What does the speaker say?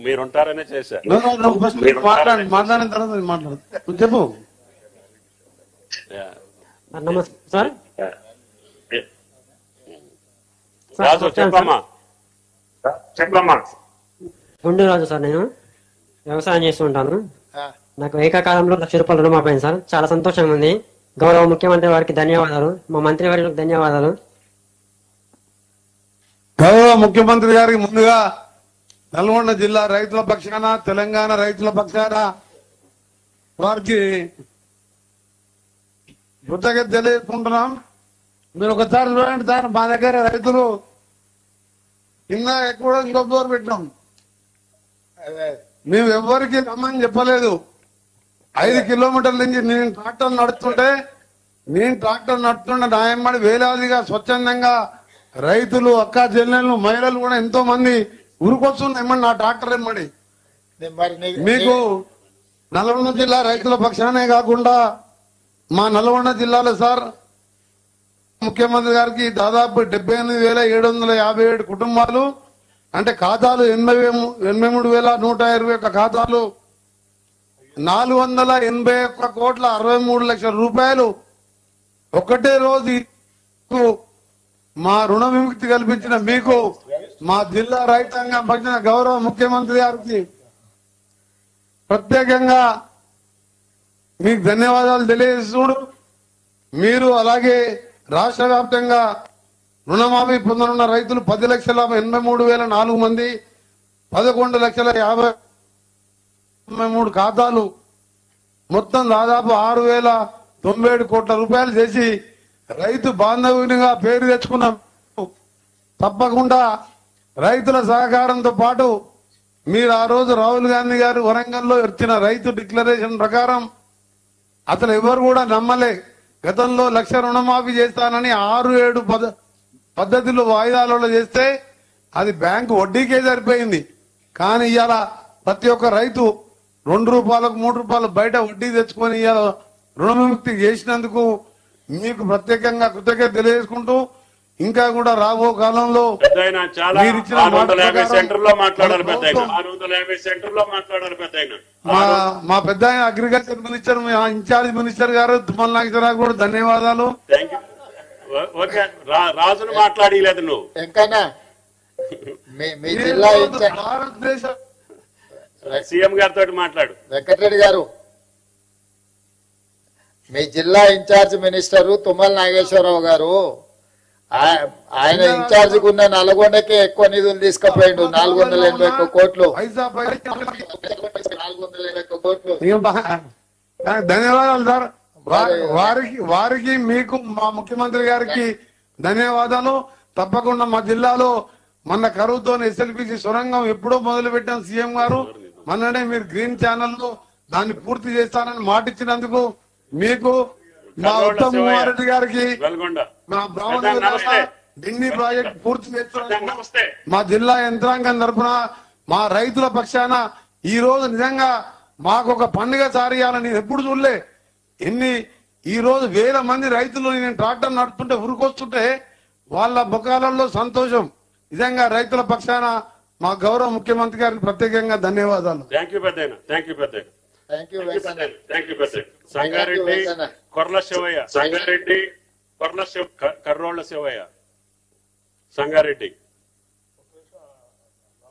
మీరుంటారనే చేశారు. మాట్లాడిన తర్వాత మాట్లాడు చెప్పు. నమస్తే సార్. రాజు చెప్పమ్మా. గుండు రాజు సార్. నేను వ్యవసాయం చేస్తూ ఉంటాను. నాకు ఏకకాలంలో 1,00,000 రూపాయలు రుణమాపోయింది సార్. చాలా సంతోషంగా ఉంది. గౌరవ ముఖ్యమంత్రి వారికి ధన్యవాదాలు. మా మంత్రి వారికి ధన్యవాదాలు. గౌరవ ముఖ్యమంత్రి గారికి ముందుగా నల్గొండ జిల్లా రైతుల పక్షాన, తెలంగాణ రైతుల పక్షాన వారికి కృతజ్ఞత తెలియజేసుకుంటున్నాం. మీరు ఒకసారి చూడండి సార్, మా దగ్గర రైతులు కింద ఎక్కువ ఇంకో బోర్ పెట్టినాం. మేము ఎవరికి రమ్మని చెప్పలేదు. 5 కిలోమీటర్ల నుంచి నేను ట్రాక్టర్ నడుస్తుంటే నాయమ్మడి వేలాదిగా స్వచ్ఛందంగా రైతులు, అక్క చెల్లెళ్ళు, మహిళలు కూడా ఎంతో మంది ఊరుకొస్తుంది ఎమ్మడి నా ట్రాక్టర్ ఎమ్మడి. మీకు నల్గొండ జిల్లా రైతుల పక్షానే కాకుండా మా నల్గొండ జిల్లాలో సార్ ముఖ్యమంత్రి గారికి దాదాపు 78,757 కుటుంబాలు, అంటే ఖాతాలు 83,121 ఖాతాలు, 481,63,00,000 రూపాయలు ఒకటే రోజు మా రుణ విముక్తి కల్పించిన మీకు, మా జిల్లా రైతాంగం పక్షాన గౌరవ ముఖ్యమంత్రి గారికి ప్రత్యేకంగా మీకు ధన్యవాదాలు తెలియజేస్తుడు. మీరు అలాగే రాష్ట్ర వ్యాప్తంగా రుణమాఫీ పొందనున్న రైతులు 10,83,004 మంది, 11,50,53 ఖాతాలు, మొత్తం దాదాపు 6,097 కోట్ల రూపాయలు చేసి రైతు బాంధవునిగా పేరు తెచ్చుకున్నాం. తప్పకుండా రైతుల సహకారంతో పాటు మీరు ఆ రోజు రాహుల్ గాంధీ గారు వరంగల్లో ఇచ్చిన రైతు డిక్లరేషన్ ప్రకారం అసలు ఎవరు కూడా నమ్మలే. గతంలో 1,00,000 రుణమాఫీ చేస్తానని 6-7 పద్ధతులు వాయిదాలలో చేస్తే అది బ్యాంకు వడ్డీకే సరిపోయింది. కానీ ఇవాళ ప్రతి ఒక్క రైతు 2 రూపాయలకు 3 రూపాయలు బయట వడ్డీ తెచ్చుకొని ఇవాళ రుణవిముక్తి చేసినందుకు మీకు ప్రత్యేకంగా కృతజ్ఞత తెలియజేసుకుంటూ, ఇంకా కూడా రాబో కాలంలో మా పెద్ద అగ్రికల్చర్ మినిస్టర్, ఇన్ఛార్జ్ మినిస్టర్ గారు తుమ్మల నాగేశ్వరరావు కూడా ధన్యవాదాలు. రాజును మాట్లాడలేదు నువ్వు ఎంకన్నా మీ జిల్లా భారతదేశ సీఎం గారితో మాట్లాడు. వెంకటరెడ్డి గారు, మీ జిల్లా ఇన్ఛార్జ్ మినిస్టర్ తుమ్మల నాగేశ్వరరావు గారు ఆయన ఇన్ఛార్జ్ ఉన్న నల్గొండకే ఎక్కువ నిధులు తీసుకుపోయిండు. 481 కోట్లు. 481 కోట్లు. ధన్యవాదాలు సార్. వారికి మీకు మా ముఖ్యమంత్రి గారికి ధన్యవాదాలు. తప్పకుండా మా జిల్లాలో మన కరువుతో ఎస్ఎల్పిసి సొరంగం ఎప్పుడో మొదలు పెట్టాం సీఎం గారు. మొన్ననే మీరు గ్రీన్ ఛానల్లో దాన్ని పూర్తి చేస్తానని మాట ఇచ్చినందుకు మీకు, మా ఉత్తమ్ కుమార్ రెడ్డి గారికి, మా బ్రాహ్మణ ఢిల్లీ ప్రాజెక్ట్ పూర్తి చేస్తున్నందుకు మా జిల్లా యంత్రాంగం తరఫున, మా రైతుల పక్షాన ఈ రోజు నిజంగా మాకు ఒక పండుగ సారియాలని నేను ఎప్పుడు చూడలే. ఈ రోజు 1,000 మంది రైతులు నేను ట్రాక్టర్ నడుపుతుంటే ఉరుకొస్తుంటే వాళ్ళ ముఖాలలో సంతోషం. నిజంగా రైతుల పక్షాన మా గౌరవ ముఖ్యమంత్రి గారికి ప్రత్యేకంగా ధన్యవాదాలు. సంగారెడ్డి కొర్ల శివయ్య, కర్రోళ్ల శివయ్య, సంగారెడ్డి.